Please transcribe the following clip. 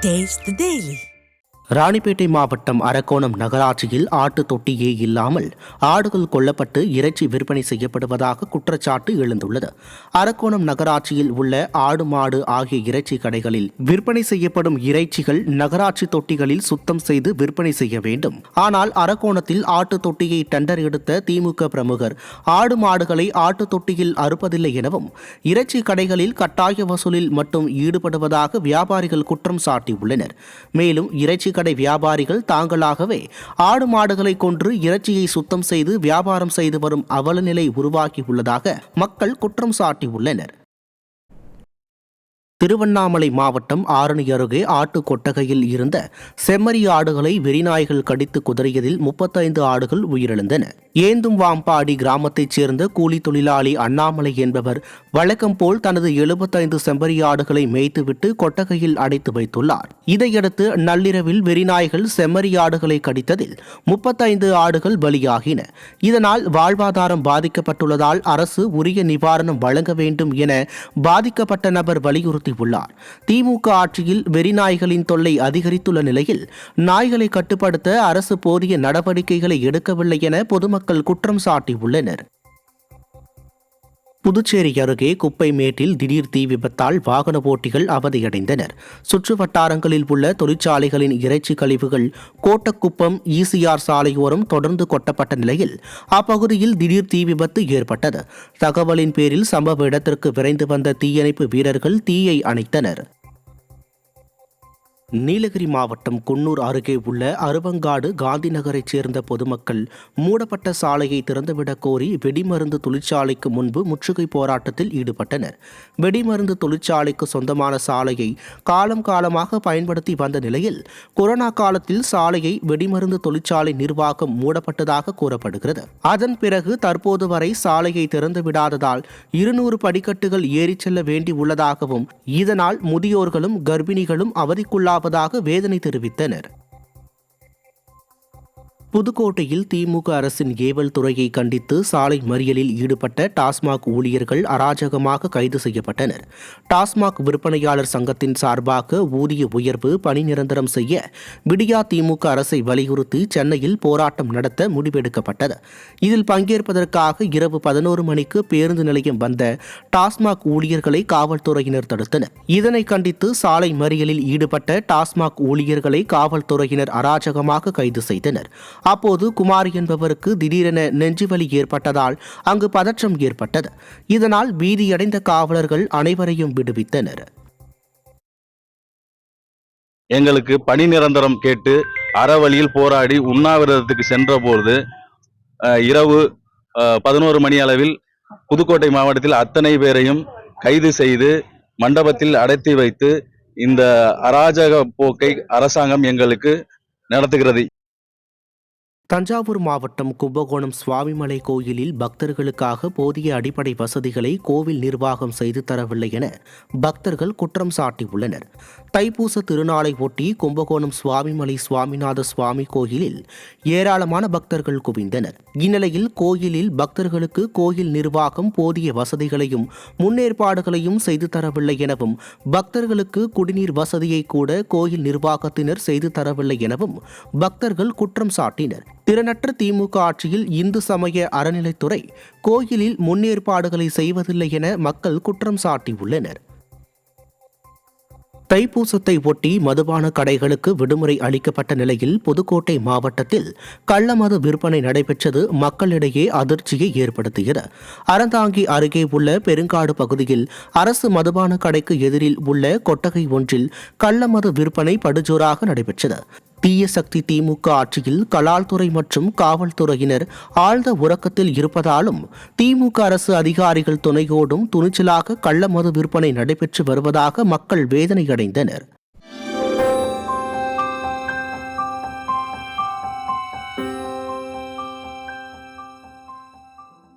Taste the Daily. Ranipet மாவட்டம் அரக்கோணம் நகராட்சியில் ஆட்டு தொட்டியே இல்லாமல் ஆடுகள் கொல்லப்பட்டு இறைச்சி விற்பனை செய்யப்படுவதாக குற்றச்சாட்டு எழுந்துள்ளது. அரக்கோணம் நகராட்சியில் உள்ள ஆடு மாடு ஆகிய இறைச்சி கடைகளில் விற்பனை செய்யப்படும் இறைச்சிகள் நகராட்சி தொட்டிகளில் சுத்தம் செய்து விற்பனை செய்ய வேண்டும். ஆனால் அரக்கோணத்தில் ஆட்டு தொட்டியை டெண்டர் எடுத்த திமுக பிரமுகர் ஆடு மாடுகளை ஆட்டு தொட்டியில் அறுப்பதில்லை எனவும் இறைச்சி கடைகளில் கட்டாய வசூலில் மட்டும் ஈடுபடுவதாக வியாபாரிகள் குற்றம் சாட்டியுள்ளனர். மேலும் இறைச்சி கடை வியாபாரிகள் தாங்களாகவே ஆடு மாடுகளை கொன்று இறைச்சியை சுத்தம் செய்து வியாபாரம் செய்து வரும் அவலநிலை உருவாகியுள்ளதாக மக்கள் குற்றம் சாட்டியுள்ளனர். திருவண்ணாமலை மாவட்டம் ஆரணி அருகே ஆட்டு கொட்டகையில் இருந்த செம்மறி ஆடுகளை வெறிநாய்கள் கடித்து குதறியதில் 35 ஆடுகள் உயிரிழந்தன. ஏந்தும்வாம்பாடி கிராமத்தைச் சேர்ந்த கூலி தொழிலாளி அண்ணாமலை என்பவர் வழக்கம் போல் தனது 75 செம்மறி ஆடுகளை மேய்த்துவிட்டு கொட்டகையில் அடைத்து வைத்துள்ளார். இதையடுத்து நள்ளிரவில் வெறிநாய்கள் செம்மறி ஆடுகளை கடித்ததில் 35 ஆடுகள் பலியாகின. இதனால் வாழ்வாதாரம் பாதிக்கப்பட்டுள்ளதால் அரசு உரிய நிவாரணம் வழங்க வேண்டும் என பாதிக்கப்பட்ட நபர் வலியுறுத்தி உள்ளார். திமுக ஆட்சியில் வெறிநாய்களின் தொல்லை அதிகரித்துள்ள நிலையில் நாய்களை கட்டுப்படுத்த அரசு போதிய நடவடிக்கைகளை எடுக்கவில்லை என பொதுமக்கள் குற்றம் சாட்டியுள்ளனர். புதுச்சேரி அருகே குப்பை மேட்டில் திடீர் தீ விபத்தால் வாகன ஓட்டிகள் அவதியடைந்தனர். சுற்று வட்டாரங்களில் உள்ள தொழிற்சாலைகளின் இறைச்சி கழிவுகள் கோட்டக்குப்பம் ஈசிஆர் சாலையோரம் தொடர்ந்து கொட்டப்பட்ட நிலையில் அப்பகுதியில் திடீர் தீ விபத்து ஏற்பட்டது. தகவலின் பேரில் சம்பவ இடத்திற்கு விரைந்து வந்த தீயணைப்பு வீரர்கள் தீயை அணைத்தனர். நீலகிரி மாவட்டம் குன்னூர் அருகே உள்ள அருவங்காடு காந்தி நகரைச் சேர்ந்த பொதுமக்கள் மூடப்பட்ட சாலையை திறந்துவிடக் கோரி வெடிமருந்து தொழிற்சாலைக்கு முன்பு முற்றுகை போராட்டத்தில் ஈடுபட்டனர். வெடிமருந்து தொழிற்சாலைக்கு சொந்தமான சாலையை காலம் காலமாக பயன்படுத்தி வந்த நிலையில் கொரோனா காலத்தில் சாலையை வெடிமருந்து தொழிற்சாலை நிர்வாகம் மூடப்பட்டதாக கூறப்படுகிறது. அதன் பிறகு தற்போது வரை சாலையை திறந்துவிடாததால் 200 படிக்கட்டுகள் ஏறிச் செல்ல வேண்டியுள்ளதாகவும் இதனால் முதியோர்களும் கர்ப்பிணிகளும் அவதிக்குள்ளாக வேதனை தெரிவித்தனர். புதுக்கோட்டையில் திமுக அரசின் ஏவல் துறையை கண்டித்து சாலை மறியலில் ஈடுபட்ட டாஸ்மாக் ஊழியர்கள் அராஜகமாக கைது செய்யப்பட்டனர். டாஸ்மாக் விற்பனையாளர் சங்கத்தின் சார்பாக ஊதிய உயர்வு பணி நிரந்தரம் செய்ய விடியா திமுக அரசை வலியுறுத்தி சென்னையில் போராட்டம் நடத்த முடிவெடுக்கப்பட்டது. இதில் பங்கேற்பதற்காக இரவு 11 மணிக்கு பேருந்து நிலையம் வந்த டாஸ்மாக் ஊழியர்களை காவல்துறையினர் தடுத்தனர். இதனை கண்டித்து சாலை மறியலில் ஈடுபட்ட டாஸ்மாக் ஊழியர்களை காவல்துறையினர் அராஜகமாக கைது செய்தனர். அப்போது குமார் என்பவருக்கு திடீரென நெஞ்சுவலி ஏற்பட்டதால் அங்கு பதற்றம் ஏற்பட்டது. இதனால் பீதியடைந்த காவலர்கள் அனைவரையும் விடுவித்தனர். எங்களுக்கு பணி நிரந்தரம் கேட்டு அறவழியில் போராடி உண்ணாவிரதத்துக்கு சென்றபோது இரவு 11 மணி அளவில் புதுக்கோட்டை மாவட்டத்தில் அத்தனை பேரையும் கைது செய்து மண்டபத்தில் அடைத்து வைத்து இந்த அராஜக போக்கை அரசாங்கம் எங்களுக்கு நடத்துகிறது. தஞ்சாவூர் மாவட்டம் கும்பகோணம் சுவாமிமலை கோயிலில் பக்தர்களுக்காக போதிய அடிப்படை வசதிகளை கோவில் நிர்வாகம் செய்து தரவில்லை என பக்தர்கள் குற்றம் சாட்டியுள்ளனர். தைப்பூச திருநாளை ஒட்டி கும்பகோணம் சுவாமிமலை சுவாமிநாத சுவாமி கோயிலில் ஏராளமான பக்தர்கள் குவிந்தனர். இந்நிலையில் கோயிலில் பக்தர்களுக்கு கோயில் நிர்வாகம் போதிய வசதிகளையும் முன்னேற்பாடுகளையும் செய்து தரவில்லை எனவும் பக்தர்களுக்கு குடிநீர் வசதியை கூட கோயில் நிர்வாகத்தினர் செய்து தரவில்லை எனவும் பக்தர்கள் குற்றம் சாட்டினர். திறனற்ற திமுக ஆட்சியில் இந்து சமய அறநிலைத்துறை கோயிலில் முன்னேற்பாடுகளை செய்வதில்லை என மக்கள் குற்றம் சாட்டியுள்ளனர். தைப்பூசத்தை ஒட்டி மதுபான கடைகளுக்கு விடுமுறை அளிக்கப்பட்ட நிலையில் புதுக்கோட்டை மாவட்டத்தில் கள்ளமது விற்பனை நடைபெற்றது மக்களிடையே அதிர்ச்சியை ஏற்படுத்தியது. அறந்தாங்கி அருகே உள்ள பெருங்காடு பகுதியில் அரசு மதுபான கடைக்கு எதிரில் உள்ள கொட்டகை ஒன்றில் கள்ளமது விற்பனை படுஜோராக நடைபெற்றது. தீய சக்தி திமுக ஆட்சியில் கலால்துறை மற்றும் காவல்துறையினர் ஆழ்ந்த உறக்கத்தில் இருப்பதாலும் திமுக அரசு அதிகாரிகள் துணையோடும் துணிச்சலாக கள்ளமது விற்பனை நடைபெற்று வருவதாக மக்கள் வேதனையடைந்தனர்.